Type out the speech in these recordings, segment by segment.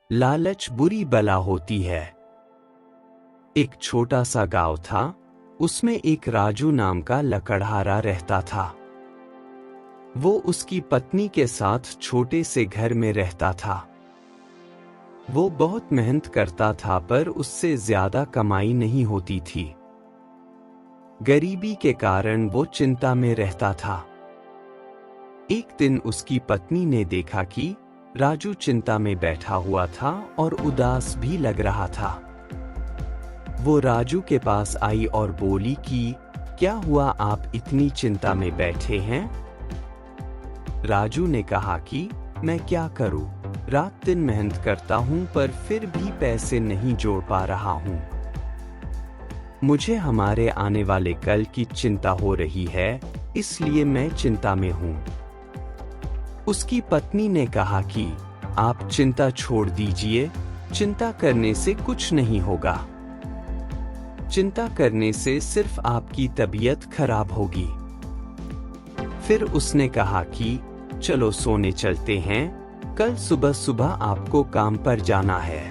लालच बुरी बला होती है। एक छोटा सा गांव था, उसमें एक राजू नाम का लकड़हारा रहता था। वो उसकी पत्नी के साथ छोटे से घर में रहता था। वो बहुत मेहनत करता था पर उससे ज्यादा कमाई नहीं होती थी। गरीबी के कारण वो चिंता में रहता था। एक दिन उसकी पत्नी ने देखा कि राजू चिंता में बैठा हुआ था और उदास भी लग रहा था। वो राजू के पास आई और बोली कि क्या हुआ, आप इतनी चिंता में बैठे हैं? राजू ने कहा कि मैं क्या करूं, रात दिन मेहनत करता हूं पर फिर भी पैसे नहीं जोड़ पा रहा हूं। मुझे हमारे आने वाले कल की चिंता हो रही है, इसलिए मैं चिंता में हूं। उसकी पत्नी ने कहा कि आप चिंता छोड़ दीजिए, चिंता करने से कुछ नहीं होगा। चिंता करने से सिर्फ आपकी तबीयत खराब होगी। फिर उसने कहा कि चलो सोने चलते हैं, कल सुबह सुबह आपको काम पर जाना है।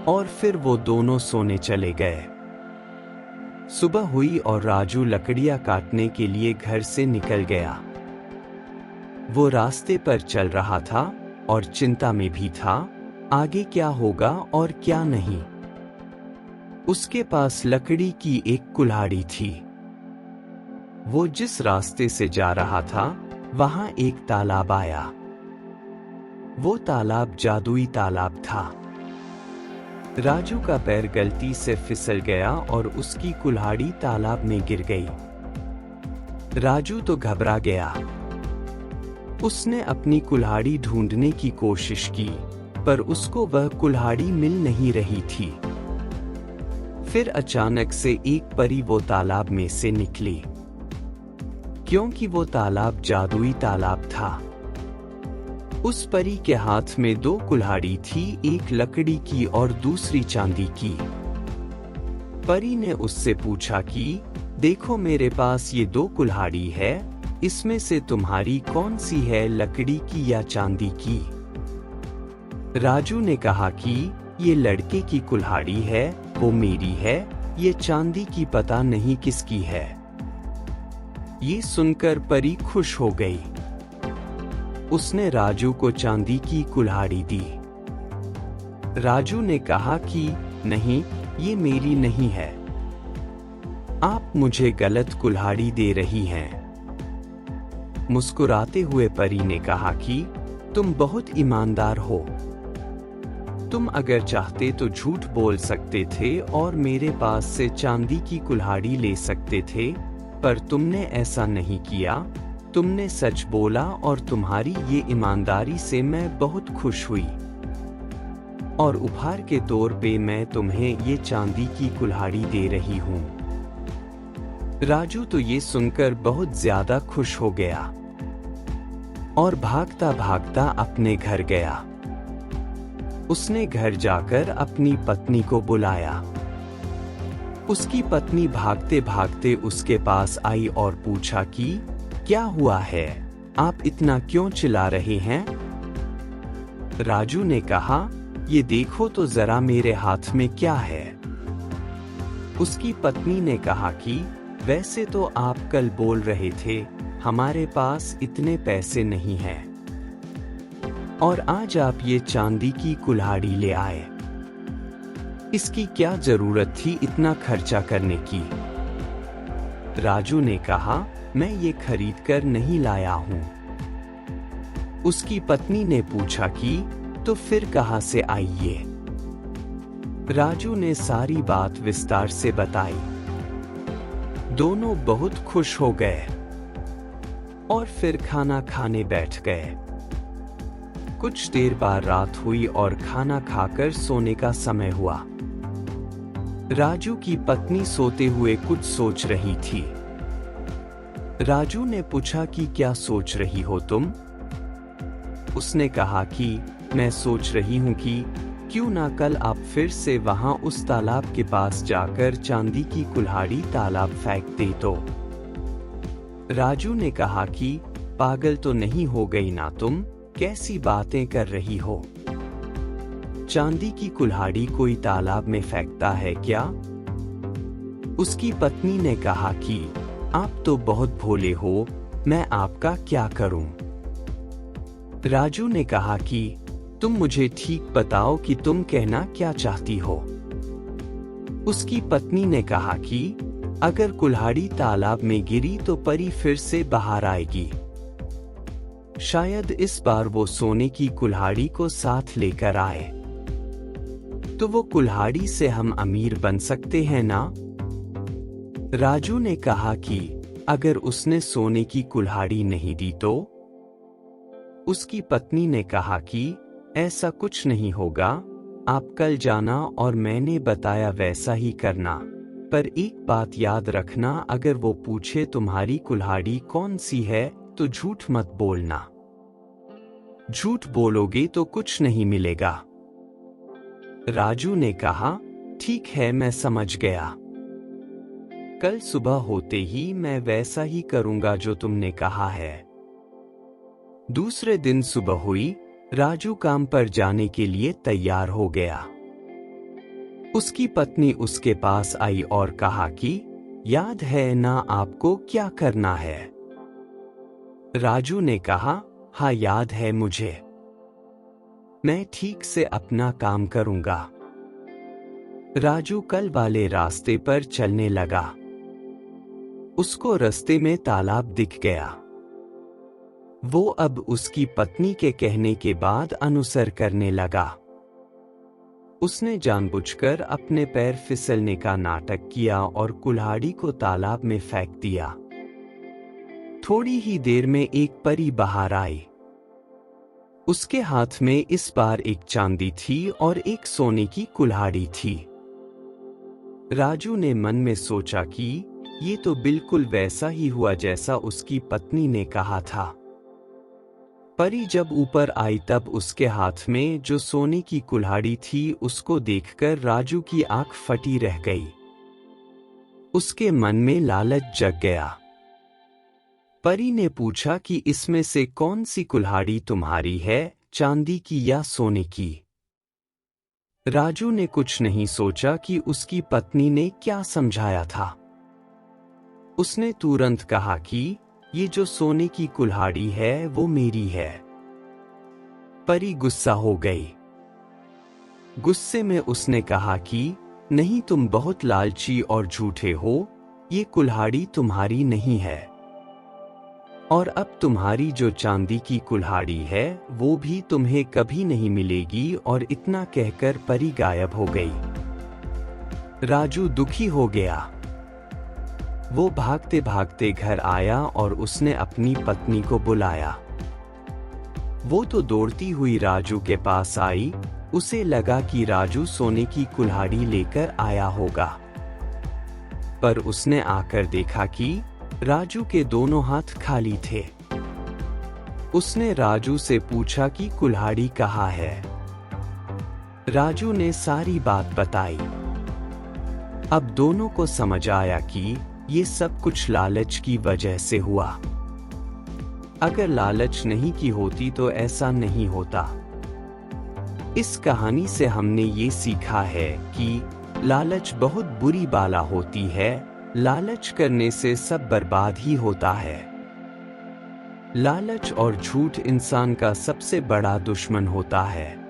और फिर वो दोनों सोने चले गए। सुबह हुई और राजू लकड़ियां काटने के लिए घर से निकल गया। वो रास्ते पर चल रहा था और चिंता में भी था, आगे क्या होगा और क्या नहीं। उसके पास लकड़ी की एक कुल्हाड़ी थी। वो जिस रास्ते से जा रहा था, वहां एक तालाब आया। वो तालाब जादुई तालाब था। राजू का पैर गलती से फिसल गया और उसकी कुल्हाड़ी तालाब में गिर गई। राजू तो घबरा गया। उसने अपनी कुल्हाड़ी ढूंढने की कोशिश की, पर उसको वह कुल्हाड़ी मिल नहीं रही थी। फिर अचानक से एक परी वो तालाब में से निकली। क्योंकि वो तालाब जादुई तालाब था। उस परी के हाथ में दो कुल्हाड़ी थी, एक लकड़ी की और दूसरी चांदी की। परी ने उससे पूछा कि देखो, मेरे पास ये दो कुल्हाड़ी है, इसमें से तुम्हारी कौन सी है, लकड़ी की या चांदी की? राजू ने कहा कि ये लड़के की कुल्हाड़ी है, वो मेरी है, ये चांदी की पता नहीं किसकी है। ये सुनकर परी खुश हो गई। उसने राजू को चांदी की कुल्हाड़ी दी। राजू ने कहा कि नहीं, ये मेरी नहीं है, आप मुझे गलत कुल्हाड़ी दे रही हैं। मुस्कुराते हुए परी ने कहा कि तुम बहुत ईमानदार हो। तुम अगर चाहते तो झूठ बोल सकते थे और मेरे पास से चांदी की कुल्हाड़ी ले सकते थे, पर तुमने ऐसा नहीं किया। तुमने सच बोला और तुम्हारी ये ईमानदारी से मैं बहुत खुश हुई। और उपहार के तौर पे मैं तुम्हें ये चांदी की कुल्हाड़ी दे रही हूँ। राजू तो ये सुनकर बहुत ज्यादा खुश हो गया और भागता भागता अपने घर गया। उसने घर जाकर अपनी पत्नी को बुलाया। उसकी पत्नी भागते भागते उसके पास आई और पूछा कि क्या हुआ है, आप इतना क्यों चिल्ला रहे हैं? राजू ने कहा, ये देखो तो जरा मेरे हाथ में क्या है। उसकी पत्नी ने कहा कि वैसे तो आप कल बोल रहे थे हमारे पास इतने पैसे नहीं हैं, और आज आप ये चांदी की कुल्हाड़ी ले आए। इसकी क्या जरूरत थी इतना खर्चा करने की? राजू ने कहा, मैं ये खरीद कर नहीं लाया हूँ। उसकी पत्नी ने पूछा कि तो फिर कहाँ से आई ये? राजू ने सारी बात विस्तार से बताई। दोनों बहुत खुश हो गए और फिर खाना खाने बैठ गए। कुछ देर बाद रात हुई और खाना खाकर सोने का समय हुआ। राजू की पत्नी सोते हुए कुछ सोच रही थी। राजू ने पूछा कि क्या सोच रही हो तुम? उसने कहा कि मैं सोच रही हूं कि क्यों ना कल आप फिर से वहां उस तालाब के पास जाकर चांदी की कुल्हाड़ी तालाब फेंक दे तो। राजू ने कहा कि पागल तो नहीं हो गई ना तुम, कैसी बातें कर रही हो? चांदी की कुल्हाड़ी कोई तालाब में फेंकता है क्या? उसकी पत्नी ने कहा कि आप तो बहुत भोले हो, मैं आपका क्या करूं? राजू ने कहा कि तुम मुझे ठीक बताओ कि तुम कहना क्या चाहती हो। उसकी पत्नी ने कहा कि अगर कुल्हाड़ी तालाब में गिरी तो परी फिर से बाहर आएगी। शायद इस बार वो सोने की कुल्हाड़ी को साथ लेकर आए, तो वो कुल्हाड़ी से हम अमीर बन सकते हैं ना? राजू ने कहा कि अगर उसने सोने की कुल्हाड़ी नहीं दी तो? उसकी पत्नी ने कहा कि ऐसा कुछ नहीं होगा, आप कल जाना और मैंने बताया वैसा ही करना, पर एक बात याद रखना, अगर वो पूछे तुम्हारी कुल्हाड़ी कौन सी है तो झूठ मत बोलना। झूठ बोलोगे तो कुछ नहीं मिलेगा। राजू ने कहा ठीक है, मैं समझ गया। कल सुबह होते ही मैं वैसा ही करूंगा जो तुमने कहा है। दूसरे दिन सुबह हुई, राजू काम पर जाने के लिए तैयार हो गया। उसकी पत्नी उसके पास आई और कहा कि याद है ना आपको क्या करना है? राजू ने कहा हाँ याद है मुझे, मैं ठीक से अपना काम करूंगा। राजू कल वाले रास्ते पर चलने लगा। उसको रास्ते में तालाब दिख गया। वो अब उसकी पत्नी के कहने के बाद अनुसर करने लगा। उसने जानबूझकर अपने पैर फिसलने का नाटक किया और कुल्हाड़ी को तालाब में फेंक दिया। थोड़ी ही देर में एक परी बाहर आई। उसके हाथ में इस बार एक चांदी थी और एक सोने की कुल्हाड़ी थी। राजू ने मन में सोचा कि ये तो बिल्कुल वैसा ही हुआ जैसा उसकी पत्नी ने कहा था। परी जब ऊपर आई तब उसके हाथ में जो सोने की कुल्हाड़ी थी उसको देखकर राजू की आंख फटी रह गई। उसके मन में लालच जग गया। परी ने पूछा कि इसमें से कौन सी कुल्हाड़ी तुम्हारी है, चांदी की या सोने की? राजू ने कुछ नहीं सोचा कि उसकी पत्नी ने क्या समझाया था। उसने तुरंत कहा कि ये जो सोने की कुल्हाड़ी है वो मेरी है। परी गुस्सा हो गई। गुस्से में उसने कहा कि नहीं, तुम बहुत लालची और झूठे हो, ये कुल्हाड़ी तुम्हारी नहीं है। और अब तुम्हारी जो चांदी की कुल्हाड़ी है वो भी तुम्हें कभी नहीं मिलेगी। और इतना कहकर परी गायब हो गई। राजू दुखी हो गया। वो भागते भागते घर आया और उसने अपनी पत्नी को बुलाया। वो तो दौड़ती हुई राजू के पास आई। उसे लगा कि राजू सोने की कुल्हाड़ी लेकर आया होगा, पर उसने आकर देखा कि राजू के दोनों हाथ खाली थे। उसने राजू से पूछा कि कुल्हाड़ी कहाँ है। राजू ने सारी बात बताई। अब दोनों को समझ आया कि ये सब कुछ लालच की वजह से हुआ। अगर लालच नहीं की होती तो ऐसा नहीं होता। इस कहानी से हमने ये सीखा है कि लालच बहुत बुरी बाला होती है। लालच करने से सब बर्बाद ही होता है। लालच और झूठ इंसान का सबसे बड़ा दुश्मन होता है।